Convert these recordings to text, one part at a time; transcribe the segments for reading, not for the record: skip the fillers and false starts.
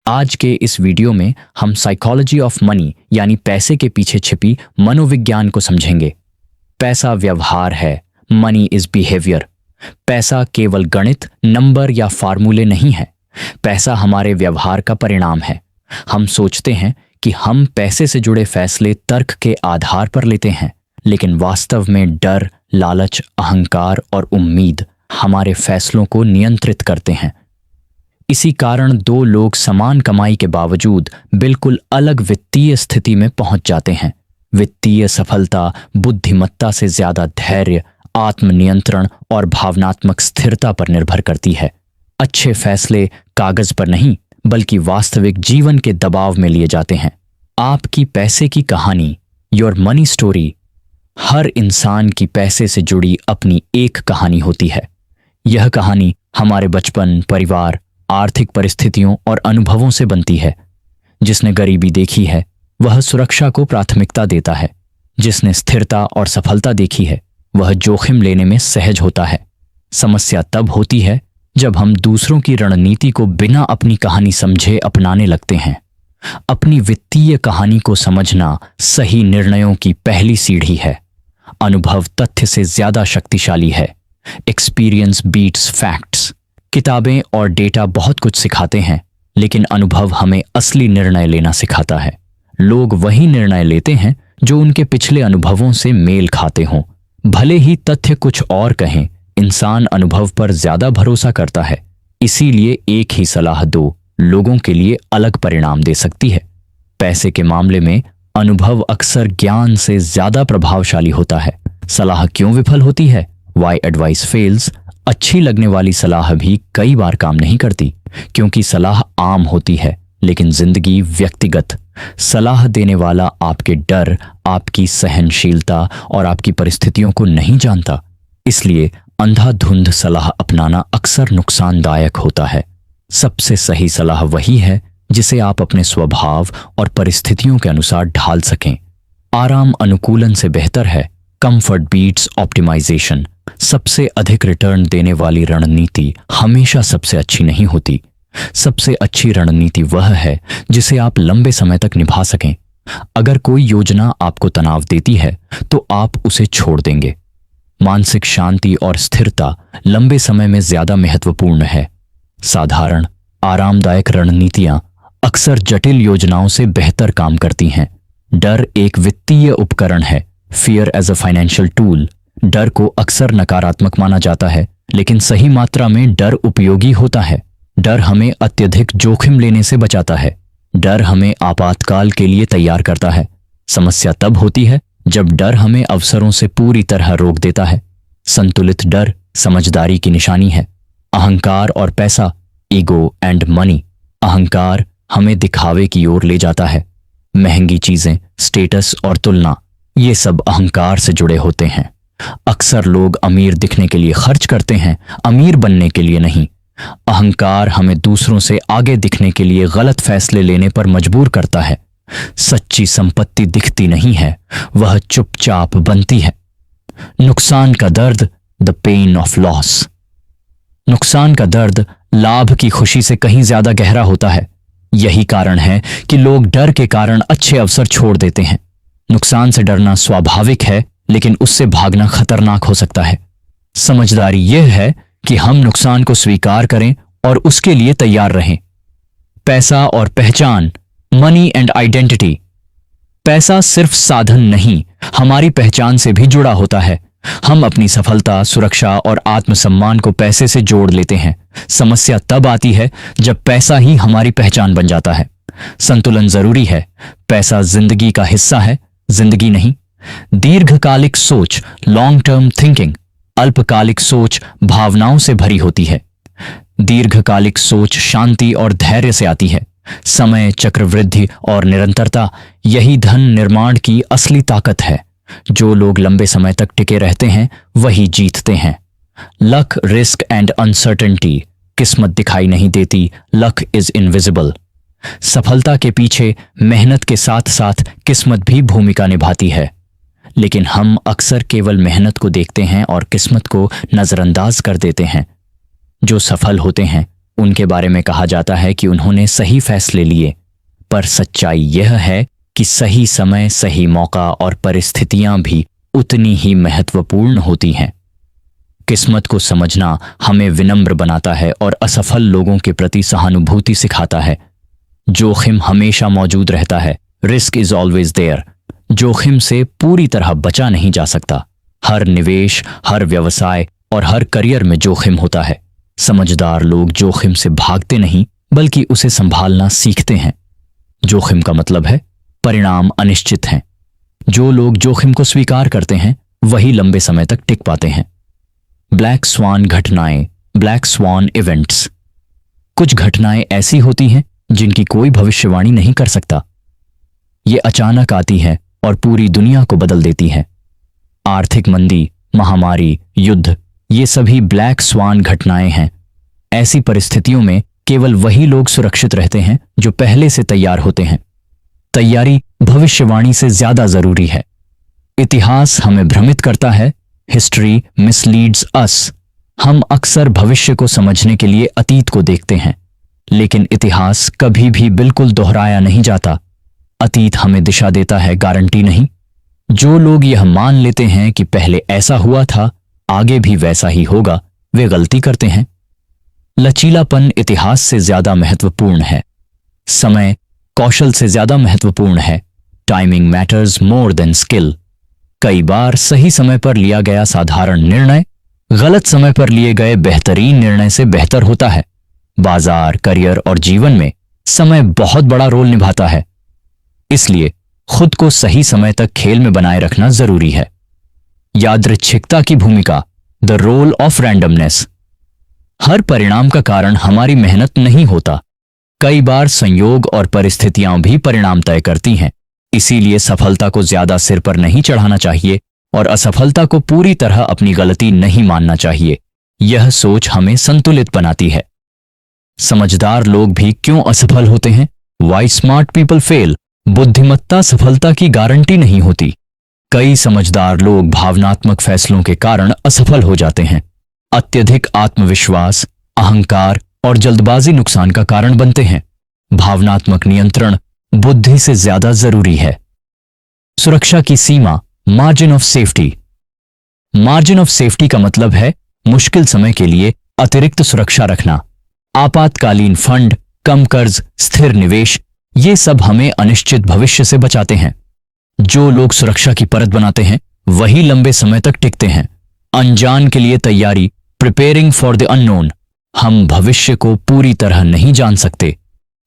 आज के इस वीडियो में हम साइकोलॉजी ऑफ मनी यानी पैसे के पीछे छिपी मनोविज्ञान को समझेंगे। पैसा व्यवहार है, मनी इज बिहेवियर। पैसा केवल गणित, नंबर या फार्मूले नहीं है। पैसा हमारे व्यवहार का परिणाम है। हम सोचते हैं कि हम पैसे से जुड़े फैसले तर्क के आधार पर लेते हैं, लेकिन वास्तव में डर, लालच, अहंकार और उम्मीद हमारे फैसलों को नियंत्रित करते हैं। इसी कारण दो लोग समान कमाई के बावजूद बिल्कुल अलग वित्तीय स्थिति में पहुंच जाते हैं। वित्तीय सफलता बुद्धिमत्ता से ज्यादा धैर्य, आत्मनियंत्रण और भावनात्मक स्थिरता पर निर्भर करती है। अच्छे फैसले कागज पर नहीं बल्कि वास्तविक जीवन के दबाव में लिए जाते हैं। आपकी पैसे की कहानी, योर मनी स्टोरी। हर इंसान की पैसे से जुड़ी अपनी एक कहानी होती है। यह कहानी हमारे बचपन, परिवार, आर्थिक परिस्थितियों और अनुभवों से बनती है। जिसने गरीबी देखी है वह सुरक्षा को प्राथमिकता देता है। जिसने स्थिरता और सफलता देखी है वह जोखिम लेने में सहज होता है। समस्या तब होती है जब हम दूसरों की रणनीति को बिना अपनी कहानी समझे अपनाने लगते हैं। अपनी वित्तीय कहानी को समझना सही निर्णयों की पहली सीढ़ी है। अनुभव तथ्य से ज्यादा शक्तिशाली है। Experience beats facts. किताबें और डेटा बहुत कुछ सिखाते हैं, लेकिन अनुभव हमें असली निर्णय लेना सिखाता है। लोग वही निर्णय लेते हैं जो उनके पिछले अनुभवों से मेल खाते हों। भले ही तथ्य कुछ और कहें, इंसान अनुभव पर ज्यादा भरोसा करता है। इसीलिए एक ही सलाह दो लोगों के लिए अलग परिणाम दे सकती है। पैसे के मामले में अनुभव अक्सर ज्ञान से ज्यादा प्रभावशाली होता है। सलाह क्यों विफल होती है? Why advice fails? अच्छी लगने वाली सलाह भी कई बार काम नहीं करती, क्योंकि सलाह आम होती है लेकिन जिंदगी व्यक्तिगत। सलाह देने वाला आपके डर, आपकी सहनशीलता और आपकी परिस्थितियों को नहीं जानता। इसलिए अंधाधुंध सलाह अपनाना अक्सर नुकसानदायक होता है। सबसे सही सलाह वही है जिसे आप अपने स्वभाव और परिस्थितियों के अनुसार ढाल सकें। आराम अनुकूलन से बेहतर है। Comfort beats optimization. सबसे अधिक रिटर्न देने वाली रणनीति हमेशा सबसे अच्छी नहीं होती। सबसे अच्छी रणनीति वह है जिसे आप लंबे समय तक निभा सकें। अगर कोई योजना आपको तनाव देती है तो आप उसे छोड़ देंगे। मानसिक शांति और स्थिरता लंबे समय में ज्यादा महत्वपूर्ण है। साधारण, आरामदायक रणनीतियां अक्सर जटिल योजनाओं से बेहतर काम करती हैं। डर एक वित्तीय उपकरण है। Fear as a financial tool. डर को अक्सर नकारात्मक माना जाता है, लेकिन सही मात्रा में डर उपयोगी होता है। डर हमें अत्यधिक जोखिम लेने से बचाता है। डर हमें आपातकाल के लिए तैयार करता है। समस्या तब होती है जब डर हमें अवसरों से पूरी तरह रोक देता है। संतुलित डर समझदारी की निशानी है। अहंकार और पैसा, ईगो एंड मनी। अहंकार हमें दिखावे की ओर ले जाता है। महंगी चीजें, स्टेटस और तुलना, ये सब अहंकार से जुड़े होते हैं। अक्सर लोग अमीर दिखने के लिए खर्च करते हैं, अमीर बनने के लिए नहीं। अहंकार हमें दूसरों से आगे दिखने के लिए गलत फैसले लेने पर मजबूर करता है। सच्ची संपत्ति दिखती नहीं है, वह चुपचाप बनती है। नुकसान का दर्द, द पेन ऑफ लॉस। नुकसान का दर्द लाभ की खुशी से कहीं ज्यादा गहरा होता है। यही कारण है कि लोग डर के कारण अच्छे अवसर छोड़ देते हैं। नुकसान से डरना स्वाभाविक है, लेकिन उससे भागना खतरनाक हो सकता है। समझदारी यह है कि हम नुकसान को स्वीकार करें और उसके लिए तैयार रहें। पैसा और पहचान, मनी एंड आइडेंटिटी। पैसा सिर्फ साधन नहीं, हमारी पहचान से भी जुड़ा होता है। हम अपनी सफलता, सुरक्षा और आत्मसम्मान को पैसे से जोड़ लेते हैं। समस्या तब आती है जब पैसा ही हमारी पहचान बन जाता है। संतुलन जरूरी है। पैसा जिंदगी का हिस्सा है, जिंदगी नहीं। दीर्घकालिक सोच, लॉन्ग टर्म थिंकिंग। अल्पकालिक सोच भावनाओं से भरी होती है। दीर्घकालिक सोच शांति और धैर्य से आती है। समय, चक्रवृद्धि और निरंतरता, यही धन निर्माण की असली ताकत है। जो लोग लंबे समय तक टिके रहते हैं वही जीतते हैं। Luck, risk and uncertainty. किस्मत दिखाई नहीं देती, लक इज इनविजिबल। सफलता के पीछे मेहनत के साथ साथ किस्मत भी भूमिका निभाती है, लेकिन हम अक्सर केवल मेहनत को देखते हैं और किस्मत को नजरअंदाज कर देते हैं। जो सफल होते हैं उनके बारे में कहा जाता है कि उन्होंने सही फैसले लिए, पर सच्चाई यह है कि सही समय, सही मौका और परिस्थितियां भी उतनी ही महत्वपूर्ण होती हैं। किस्मत को समझना हमें विनम्र बनाता है और असफल लोगों के प्रति सहानुभूति सिखाता है। जोखिम हमेशा मौजूद रहता है, रिस्क इज ऑलवेज देयर। जोखिम से पूरी तरह बचा नहीं जा सकता। हर निवेश, हर व्यवसाय और हर करियर में जोखिम होता है। समझदार लोग जोखिम से भागते नहीं, बल्कि उसे संभालना सीखते हैं। जोखिम का मतलब है परिणाम अनिश्चित हैं। जो लोग जोखिम को स्वीकार करते हैं वही लंबे समय तक टिक पाते हैं। ब्लैक स्वान घटनाएं, ब्लैक स्वान इवेंट्स। कुछ घटनाएं ऐसी होती हैं जिनकी कोई भविष्यवाणी नहीं कर सकता। ये अचानक आती है और पूरी दुनिया को बदल देती है। आर्थिक मंदी, महामारी, युद्ध, ये सभी ब्लैक स्वान घटनाएं हैं। ऐसी परिस्थितियों में केवल वही लोग सुरक्षित रहते हैं जो पहले से तैयार होते हैं। तैयारी भविष्यवाणी से ज्यादा जरूरी है। इतिहास हमें भ्रमित करता है। हिस्ट्री मिसलीड्स अस। हम अक्सर भविष्य को समझने के लिए अतीत को देखते हैं, लेकिन इतिहास कभी भी बिल्कुल दोहराया नहीं जाता। अतीत हमें दिशा देता है, गारंटी नहीं। जो लोग यह मान लेते हैं कि पहले ऐसा हुआ था, आगे भी वैसा ही होगा, वे गलती करते हैं। लचीलापन इतिहास से ज्यादा महत्वपूर्ण है। समय कौशल से ज्यादा महत्वपूर्ण है। Timing matters more than skill. कई बार सही समय पर लिया गया साधारण निर्णय गलत समय पर लिए गए बेहतरीन निर्णय से बेहतर होता है। बाजार, करियर और जीवन में समय बहुत बड़ा रोल निभाता है। इसलिए खुद को सही समय तक खेल में बनाए रखना जरूरी है। यादृच्छिकता की भूमिका, द रोल ऑफ रैंडमनेस। हर परिणाम का कारण हमारी मेहनत नहीं होता। कई बार संयोग और परिस्थितियां भी परिणाम तय करती हैं। इसीलिए सफलता को ज्यादा सिर पर नहीं चढ़ाना चाहिए और असफलता को पूरी तरह अपनी गलती नहीं मानना चाहिए। यह सोच हमें संतुलित बनाती है। समझदार लोग भी क्यों असफल होते हैं? Why smart people fail. बुद्धिमत्ता सफलता की गारंटी नहीं होती। कई समझदार लोग भावनात्मक फैसलों के कारण असफल हो जाते हैं। अत्यधिक आत्मविश्वास, अहंकार और जल्दबाजी नुकसान का कारण बनते हैं। भावनात्मक नियंत्रण बुद्धि से ज्यादा जरूरी है। सुरक्षा की सीमा, margin of safety. Margin of safety का मतलब है मुश्किल समय के लिए अतिरिक्त सुरक्षा रखना। आपातकालीन फंड, कम कर्ज, स्थिर निवेश, ये सब हमें अनिश्चित भविष्य से बचाते हैं। जो लोग सुरक्षा की परत बनाते हैं वही लंबे समय तक टिकते हैं। अनजान के लिए तैयारी, प्रिपेयरिंग फॉर द अननोन। हम भविष्य को पूरी तरह नहीं जान सकते,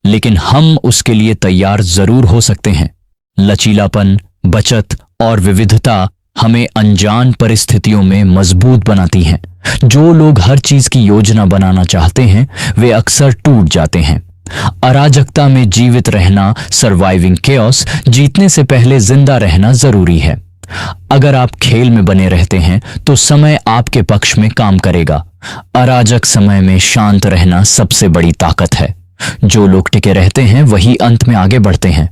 लेकिन हम उसके लिए तैयार जरूर हो सकते हैं। लचीलापन, बचत और विविधता हमें अनजान परिस्थितियों में मजबूत बनाती हैं। जो लोग हर चीज की योजना बनाना चाहते हैं वे अक्सर टूट जाते हैं। अराजकता में जीवित रहना, सर्वाइविंग केओस, जीतने से पहले जिंदा रहना जरूरी है। अगर आप खेल में बने रहते हैं तो समय आपके पक्ष में काम करेगा। अराजक समय में शांत रहना सबसे बड़ी ताकत है। जो लोग टिके रहते हैं वही अंत में आगे बढ़ते हैं।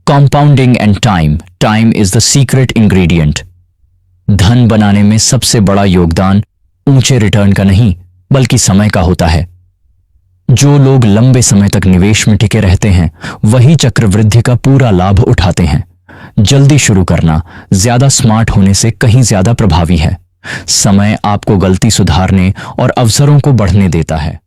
Compounding and time. Time is the secret ingredient. धन बनाने में सबसे बड़ा योगदान ऊंचे रिटर्न का नहीं बल्कि समय का होता है। जो लोग लंबे समय तक निवेश में टिके रहते हैं वही चक्रवृद्धि का पूरा लाभ उठाते हैं। जल्दी शुरू करना ज्यादा स्मार्ट होने से कहीं ज्यादा प्रभावी है। समय आपको गलती सुधारने और अवसरों को बढ़ने देता है।